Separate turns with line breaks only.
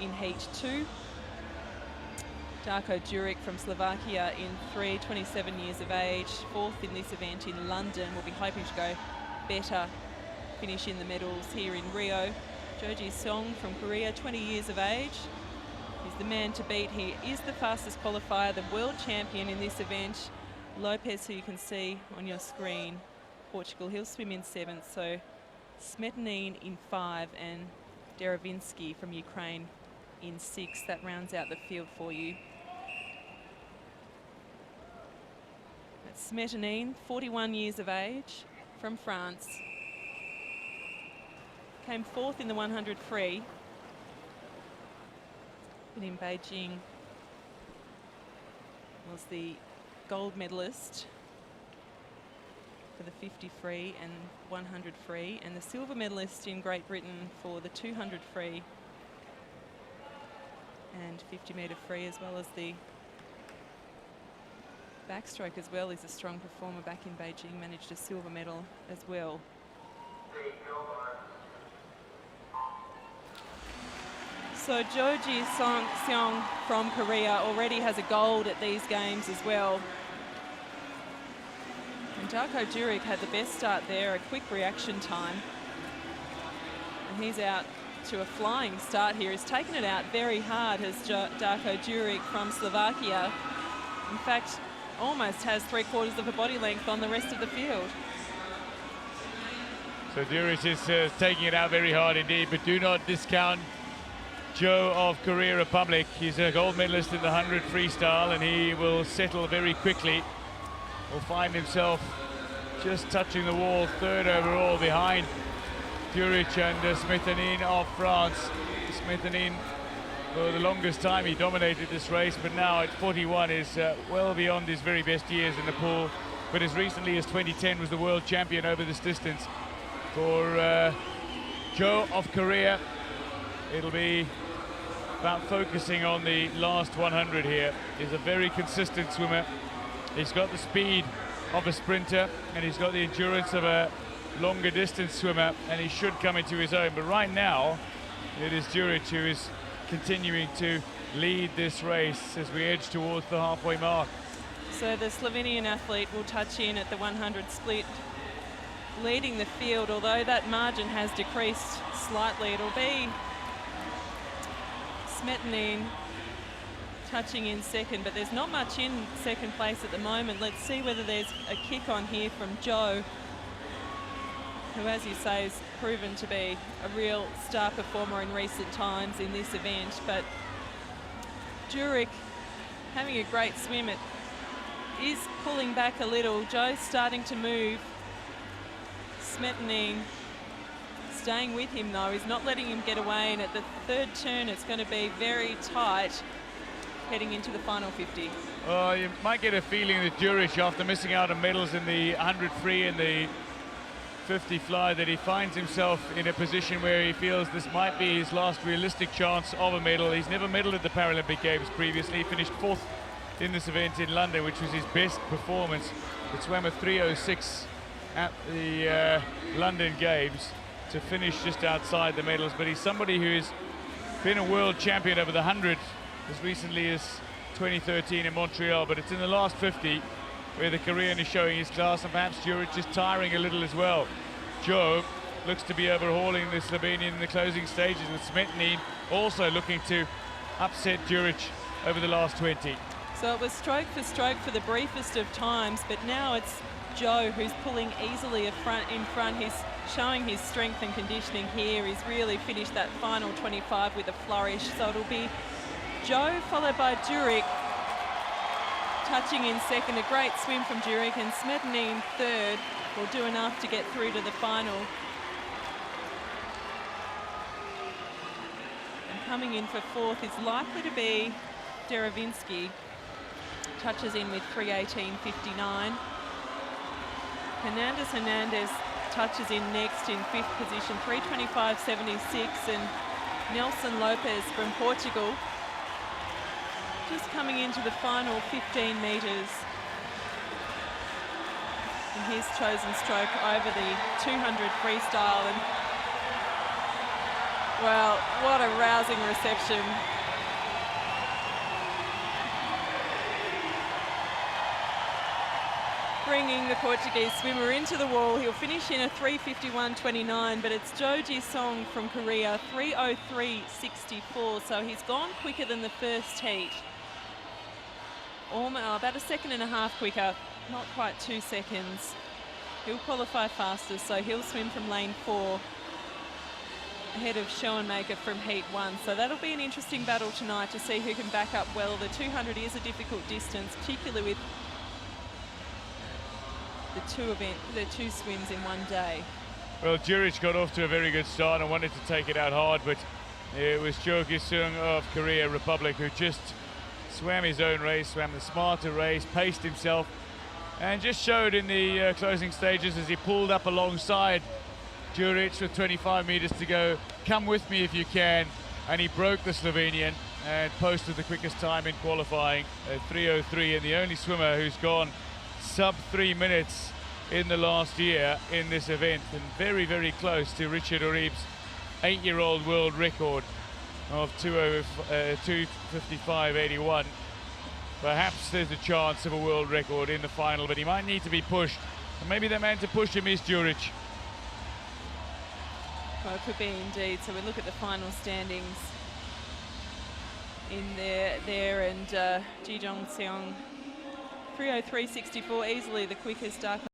in Heat 2. Darko DURIC from Slovakia in 3, 27 years of age, 4th in this event in London. We'll be hoping to go better, finish in the medals here in Rio. Seong from Korea, 20 years of age. He's the man to beat. He is the fastest qualifier, the world champion in this event. LOPES, who you can see on your screen, Portugal, he'll swim in 7th. So SMETANINE in 5 and DEREVINSKYI from Ukraine in 6. That rounds out the field for you. That's SMETANINE, 41 years of age, from France. Came 4th in the 100 free. But in Beijing was the gold medalist for the 50 free and 100 free, and the silver medalist in Great Britain for the 200 free and 50 metre free, as well as the backstroke as well. Is a strong performer back in Beijing, managed a silver medal as well. So Seong from Korea already has a gold at these games as well. And Darko DURIC had the best start there, a quick reaction time. And he's out to a flying start here. He's taken it out very hard, has Darko DURIC from Slovakia. In fact, almost has 3/4 of a body length on the rest of the field.
So DURIC is taking it out very hard indeed, but do not discount Joe of Korea Republic. He's a gold medalist in the 100 freestyle, and he will settle very quickly. Will find himself just touching the wall, 3rd overall behind DURIC and SMETANINE of France. SMETANINE, for the longest time, he dominated this race, but now at 41 is well beyond his very best years in the pool. But as recently as 2010 was the world champion over this distance. For Joe of Korea, it'll be about focusing on the last 100 here. He's a very consistent swimmer. He's got the speed of a sprinter, and he's got the endurance of a longer distance swimmer, and he should come into his own. But right now, it is DURIC who is continuing to lead this race as we edge towards the halfway mark.
So the Slovenian athlete will touch in at the 100 split, leading the field, although that margin has decreased slightly. It'll be SMETANINE touching in 2nd, but there's not much in 2nd place at the moment. Let's see whether there's a kick on here from Joe, who, as you say, is proven to be a real star performer in recent times in this event. But DURIC having a great swim. It is pulling back a little. Joe's starting to move. SMETANINE staying with him though. He's not letting him get away, and at the 3rd turn it's going to be very tight heading into the final 50.
Well, you might get a feeling that DURIC, after missing out on medals in the 100 free and the 50 fly, that he finds himself in a position where he feels this might be his last realistic chance of a medal. He's never medaled at the Paralympic Games previously. He finished 4th in this event in London, which was his best performance. He swam a 3:06 at the London Games to finish just outside the medals. But he's somebody who has been a world champion over the 100 as recently as 2013 in Montreal. But it's in the last 50 where the Korean is showing his class, and perhaps DURIC is tiring a little as well. Joe looks to be overhauling the Slovenian in the closing stages, with SMETANINE also looking to upset DURIC over the last 20.
So it was stroke for the briefest of times, but now it's Joe who's pulling easily in front. He's showing his strength and conditioning here. He's really finished that final 25 with a flourish. So it'll be Joe followed by DURIC touching in 2nd. A great swim from DURIC, and SMETANINE 3rd will do enough to get through to the final. And coming in for 4th is likely to be DEREVINSKYI. Touches in with 3:18.59. Hernandez touches in next in 5th position, 3:25.76, and Nelson Lopes from Portugal just coming into the final 15 metres in his chosen stroke over the 200 freestyle. And Well, what a rousing reception. Bringing the Portuguese swimmer into the wall. He'll finish in a 3:51.29, but it's Seong from Korea, 3:03.64. So he's gone quicker than the first heat. About a second and a half quicker, not quite 2 seconds. He'll qualify faster, so he'll swim from lane 4 ahead of Schoenmaker from heat 1. So that'll be an interesting battle tonight to see who can back up well. The 200 is a difficult distance, particularly with the two swims in one day.
Well, DURIC got off to a very good start and wanted to take it out hard, but it was Seong of Korea Republic who just swam his own race, swam the smarter race, paced himself, and just showed in the closing stages as he pulled up alongside DURIC with 25 meters to go. Come with me if you can. And he broke the Slovenian and posted the quickest time in qualifying, 3:03, and the only swimmer who's gone sub 3 minutes in the last year in this event, and very, very close to Richard Uribe's 8-year-old world record of 2:55.81. Perhaps there's a chance of a world record in the final, but he might need to be pushed. And maybe the man to push him is DURIC.
Well, it could be indeed. So we look at the final standings in there and Seong 3:03.64, easily the quickest. Darko